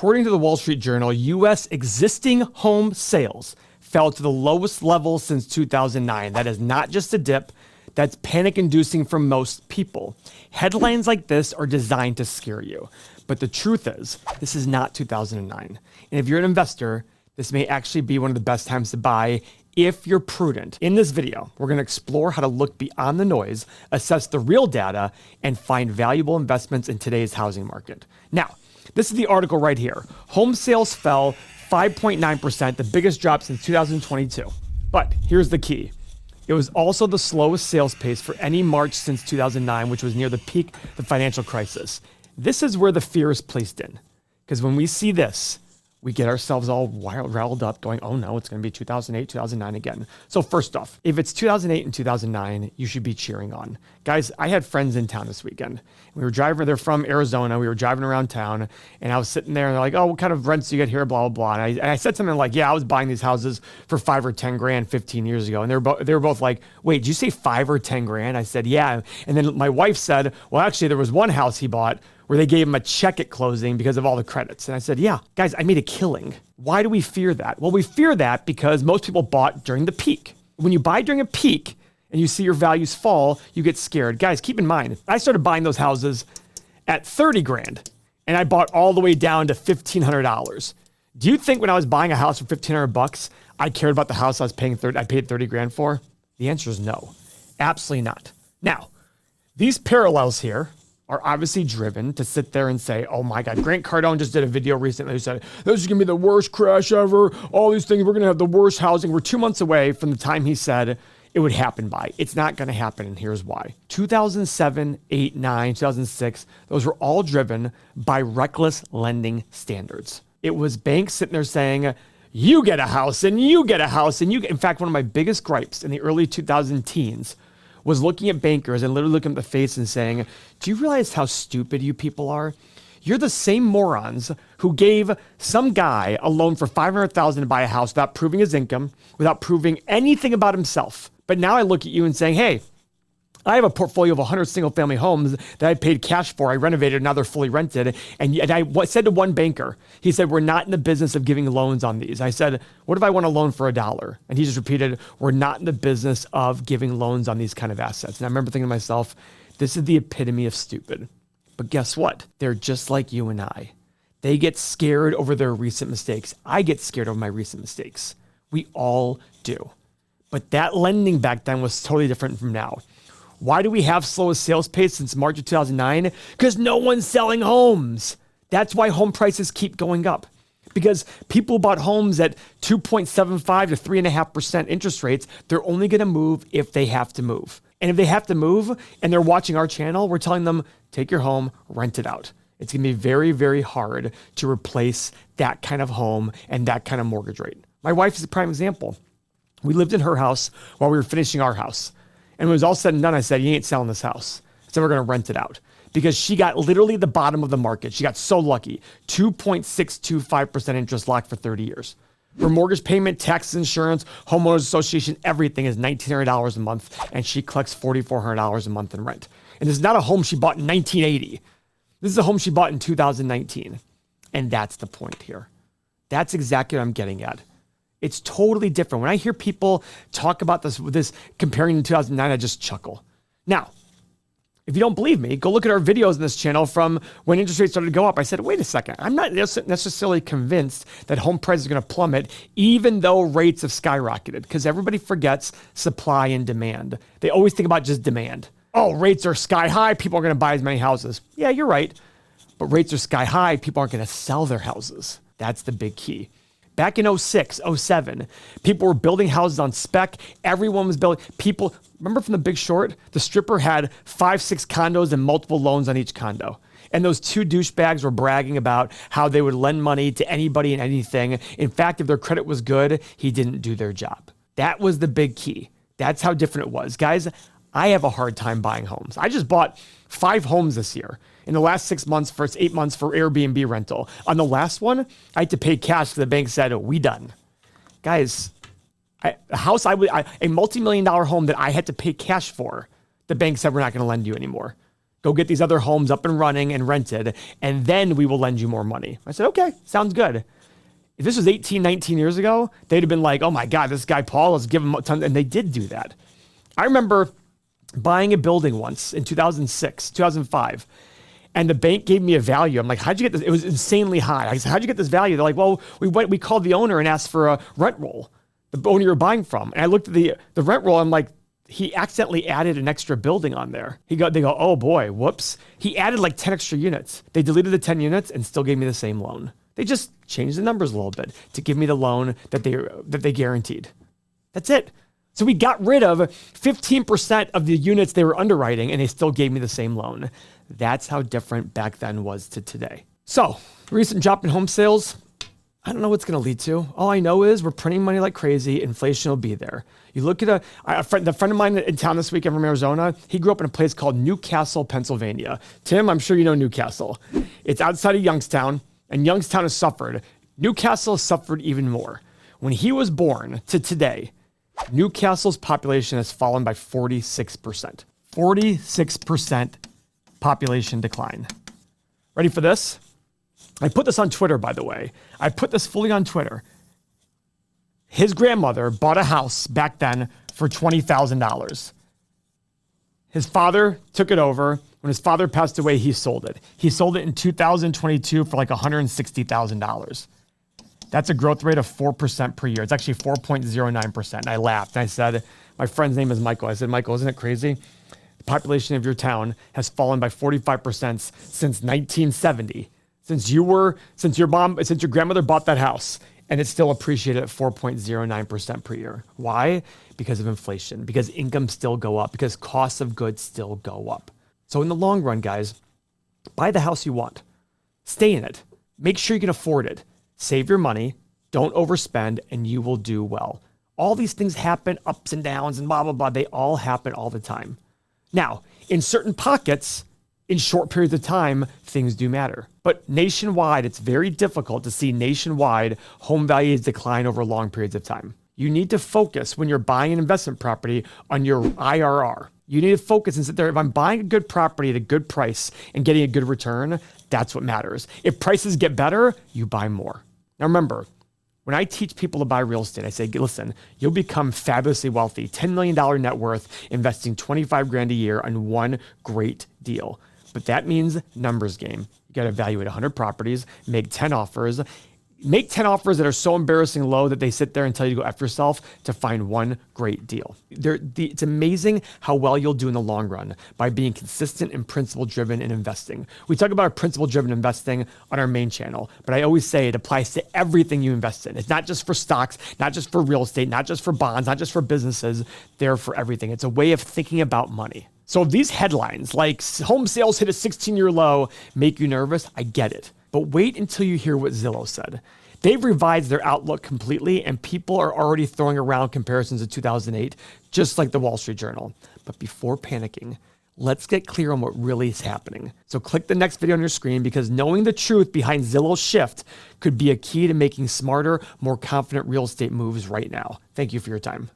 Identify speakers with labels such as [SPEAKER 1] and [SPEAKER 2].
[SPEAKER 1] according to the Wall Street Journal, U.S. existing home sales fell to the lowest level since 2009. That is not just a dip. That's panic-inducing for most people. Headlines like this are designed to scare you. But the truth is, this is not 2009. And if you're an investor, this may actually be one of the best times to buy if you're prudent. In this video, we're going to explore how to look beyond the noise, assess the real data, and find valuable investments in today's housing market. Now, this is the article right here. Home sales fell 5.9%, the biggest drop since 2022. But here's the key. It was also the slowest sales pace for any March since 2009, which was near the peak of the financial crisis. This is where the fear is placed in. Because when we see this, we get ourselves all riled up going, oh no, it's going to be 2008, 2009 again. So first off, if it's 2008 and 2009, you should be cheering on. Guys, I had friends in town this weekend. We were driving, they're from Arizona. We were driving around town and I was sitting there and they're like, oh, what kind of rents do you get here? Blah, blah, blah. And I said something like, yeah, I was buying these houses for 5 or 10 grand 15 years ago. And they were both like, wait, did you say 5 or 10 grand? I said, yeah. And then my wife said, well, actually there was one house he bought where they gave him a check at closing because of all the credits. And I said, yeah, guys, I made a killing. Why do we fear that? Well, we fear that because most people bought during the peak. When you buy during a peak and you see your values fall, you get scared. Guys, keep in mind, I started buying those houses at 30 grand and I bought all the way down to $1,500. Do you think when I was buying a house for 1,500 bucks, I cared about the house I paid 30 grand for? The answer is no, absolutely not. Now, these parallels here are obviously driven to sit there and say, oh my God, Grant Cardone just did a video recently who said, this is gonna be the worst crash ever, all these things, we're gonna have the worst housing. We're 2 months away from the time he said it would happen by. It's not gonna happen, and here's why. 2007, 8, 9, 2006, those were all driven by reckless lending standards. It was banks sitting there saying, you get a house, and you get a house, and you get, in fact, one of my biggest gripes in the early 2000 teens was looking at bankers and literally looking at the face and saying, do you realize how stupid you people are? You're the same morons who gave some guy a loan for $500,000 to buy a house without proving his income, without proving anything about himself. But now I look at you and saying, hey, I have a portfolio of 100 single family homes that I paid cash for. I renovated, now they're fully rented. And I said to one banker, he said, we're not in the business of giving loans on these. I said, what if I want a loan for $1? And he just repeated, we're not in the business of giving loans on these kind of assets. And I remember thinking to myself, this is the epitome of stupid. But guess what? They're just like you and I. They get scared over their recent mistakes. I get scared over my recent mistakes. We all do. But that lending back then was totally different from now. Why do we have slowest sales pace since March of 2009? Because no one's selling homes. That's why home prices keep going up. Because people bought homes at 2.75 to 3.5% interest rates. They're only going to move if they have to move. And if they have to move and they're watching our channel, we're telling them, take your home, rent it out. It's going to be very, very hard to replace that kind of home and that kind of mortgage rate. My wife is a prime example. We lived in her house while we were finishing our house. And when it was all said and done, I said, you ain't selling this house. So we're going to rent it out. Because she got literally the bottom of the market. She got so lucky. 2.625% interest locked for 30 years. Her mortgage payment, taxes, insurance, homeowners association, everything is $1,900 a month. And she collects $4,400 a month in rent. And this is not a home she bought in 1980. This is a home she bought in 2019. And that's the point here. That's exactly what I'm getting at. It's totally different. When I hear people talk about this comparing to 2009, I just chuckle. Now, if you don't believe me, go look at our videos on this channel from when interest rates started to go up. I said, wait a second. I'm not necessarily convinced that home prices are going to plummet, even though rates have skyrocketed, because everybody forgets supply and demand. They always think about just demand. Oh, rates are sky high. People are going to buy as many houses. Yeah, you're right. But rates are sky high. People aren't going to sell their houses. That's the big key. Back in 06, 07, people were building houses on spec. Everyone was building. People, remember from The Big Short? The stripper had 5, 6 condos and multiple loans on each condo. And those two douchebags were bragging about how they would lend money to anybody and anything. In fact, if their credit was good, he didn't do their job. That was the big key. That's how different it was. Guys, I have a hard time buying homes. I just bought 5 homes this year. In the last 6 months, first 8 months for Airbnb rental. On the last one, I had to pay cash because the bank said, we done. Guys, a multi-million-dollar home that I had to pay cash for, the bank said, we're not going to lend you anymore. Go get these other homes up and running and rented, and then we will lend you more money. I said, okay, sounds good. If this was 18, 19 years ago, they'd have been like, oh my God, this guy Paul, let's give him a ton. And they did do that. I remember buying a building once in 2006, 2005, and the bank gave me a value. I'm like, how'd you get this? It was insanely high. I said, how'd you get this value? They're like, well, we called the owner and asked for a rent roll, the owner you were buying from. And I looked at the rent roll. I'm like, he accidentally added an extra building on there. They go, oh boy, whoops. He added like 10 extra units. They deleted the 10 units and still gave me the same loan. They just changed the numbers a little bit to give me the loan that they guaranteed. That's it. So we got rid of 15% of the units they were underwriting and they still gave me the same loan. That's how different back then was to today. So recent drop in home sales, I don't know what's going to lead to. All I know is we're printing money like crazy. Inflation will be there. You look at the friend of mine in town this weekend from Arizona. He grew up in a place called Newcastle, Pennsylvania. Tim, I'm sure you know Newcastle. It's outside of Youngstown, and Youngstown has suffered. Newcastle has suffered even more. When he was born to today, Newcastle's population has fallen by 46%. 46% population decline. Ready for this? I put this on Twitter, by the way. I put this fully on Twitter. His grandmother bought a house back then for $20,000. His father took it over. When his father passed away, he sold it. He sold it in 2022 for like $160,000. That's a growth rate of 4% per year. It's actually 4.09%. And I laughed and I said, my friend's name is Michael. I said, Michael, isn't it crazy? The population of your town has fallen by 45% since 1970. Since your grandmother bought that house, and it's still appreciated at 4.09% per year. Why? Because of inflation, because incomes still go up, because costs of goods still go up. So in the long run, guys, buy the house you want. Stay in it. Make sure you can afford it. Save your money. Don't overspend, and you will do well. All these things happen, ups and downs and blah, blah, blah. They all happen all the time. Now, in certain pockets, in short periods of time, things do matter. But nationwide, it's very difficult to see nationwide home values decline over long periods of time. You need to focus when you're buying an investment property on your IRR. You need to focus and sit there. If I'm buying a good property at a good price and getting a good return, that's what matters. If prices get better, you buy more. Now remember, when I teach people to buy real estate, I say, listen, you'll become fabulously wealthy, $10 million net worth, investing 25 grand a year on one great deal. But that means numbers game. You got to evaluate 100 properties, make 10 offers. Make 10 offers that are so embarrassing low that they sit there and tell you to go F yourself to find one great deal. It's amazing how well you'll do in the long run by being consistent and principle-driven in investing. We talk about our principle-driven investing on our main channel, but I always say it applies to everything you invest in. It's not just for stocks, not just for real estate, not just for bonds, not just for businesses. They're for everything. It's a way of thinking about money. So if these headlines like home sales hit a 16-year low make you nervous, I get it. But wait until you hear what Zillow said. They've revised their outlook completely, and people are already throwing around comparisons to 2008, just like the Wall Street Journal. But before panicking, let's get clear on what really is happening. So click the next video on your screen, because knowing the truth behind Zillow's shift could be a key to making smarter, more confident real estate moves right now. Thank you for your time.